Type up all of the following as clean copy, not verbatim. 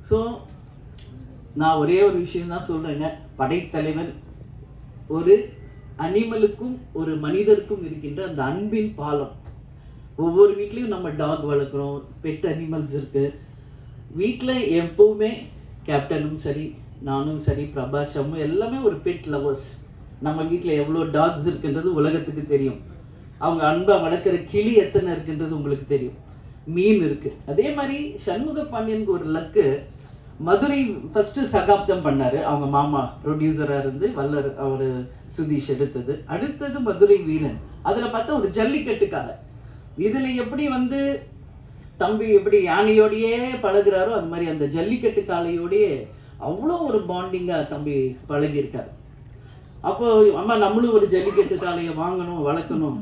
So நான் ஒரே ஒரு விஷயம் தான் சொல்றேங்க, படைத்தலைவன் ஒரு அனிமலுக்கும் ஒரு மனிதருக்கும் இருக்கின்ற அந்த அன்பின் பாலம். ஒவ்வொரு வீட்லேயும் நம்ம டாக் வளர்க்குறோம், பெட் அனிமல்ஸ் இருக்கு. வீட்டில் எப்பவுமே கேப்டனும் சரி, நானும் சரி, பிரபாஷமும் எல்லாமே ஒரு பெட் லவர்ஸ். நம்ம வீட்டில் எவ்வளோ டாக்ஸ் இருக்குன்றது உலகத்துக்கு தெரியும். அவங்க அன்பை வளர்க்குற கிளி எத்தனை இருக்குன்றது உங்களுக்கு தெரியும். மீன் இருக்கு. அதே மாதிரி சண்முக பாண்டியனுக்கு ஒரு லக்கு, மதுரை ஃபர்ஸ்ட் சகாப்தம் பண்ணாரு. அவங்க மாமா ப்ரொடியூசரா இருந்து வல்லர் அவர் சுதீஷ் எடுத்தது. அடுத்தது மதுரை வீரன். அதுல பார்த்தா ஒரு ஜல்லிக்கட்டு காலை. இதுல எப்படி தம்பி எப்படி யானையோடையே பழகுறாரோ அது மாதிரி அந்த ஜல்லிக்கட்டு காளையோடையே அவ்வளோ ஒரு பாண்டிங்கா தம்பி பழகியிருக்காரு. அப்போ அம்மா நம்மளும் ஒரு ஜல்லிக்கட்டு காளையை வாங்கணும், வளர்க்கணும்.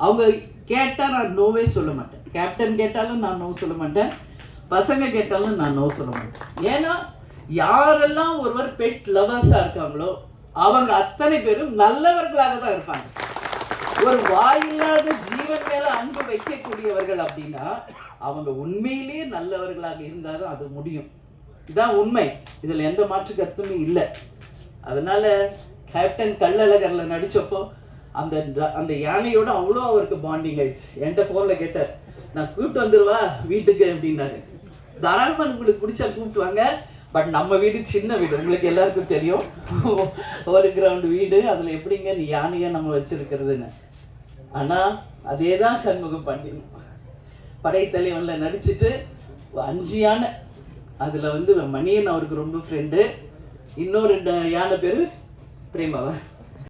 அவங்க கேட்டா நான் நோவே சொல்ல மாட்டேன். கேப்டன் கேட்டாலும் நான் நோ சொல்ல மாட்டேன், பசங்க கேட்டாலும் நான் நோ சொல்ல மாட்டேன். ஏன்னா யாரெல்லாம் ஒருவர் பெட் லவர்ஸா இருக்காங்களோ அவங்க அத்தனை பேரும் நல்லவர்களாக தான் இருப்பாங்க. ஒரு வாயில்லாத ஜீவன் மேல அன்பு வைக்கக்கூடியவர்கள் அப்படின்னா அவங்க உண்மையிலேயே நல்லவர்களாக இருந்தாலும் அது முடியும். இதுதான் உண்மை. இதுல எந்த மாற்று கருத்துமே இல்லை. அதனால கேப்டன் கள்ளழகர்ல நடிச்சப்போ அந்த யானையோட அவ்வளோ அவருக்கு பாண்டிங் ஆயிடுச்சு. என்கிட்ட போன்ல கேட்டார், நான் கூப்பிட்டு வந்துருவா வீட்டுக்கு அப்படின்னாரு. தாராளமா உங்களுக்கு பிடிச்சா கூப்பிட்டு வாங்க, பட் நம்ம வீடு சின்ன வீடு, உங்களுக்கு எல்லாருக்கும் தெரியும். ஒரு கிரவுண்ட் வீடு, அதுல எப்படிங்க நீ யானையா நம்ம வச்சிருக்கிறதுன்னு. ஆனா அதேதான் சண்முக பாண்டியன் படைத்தலைவன்ல நடிச்சுட்டு 5 யானை. அதுல மணியன் அவருக்கு ரொம்ப ஃப்ரெண்டு. இன்னும் 2 யானை பேரு பிரேமாவா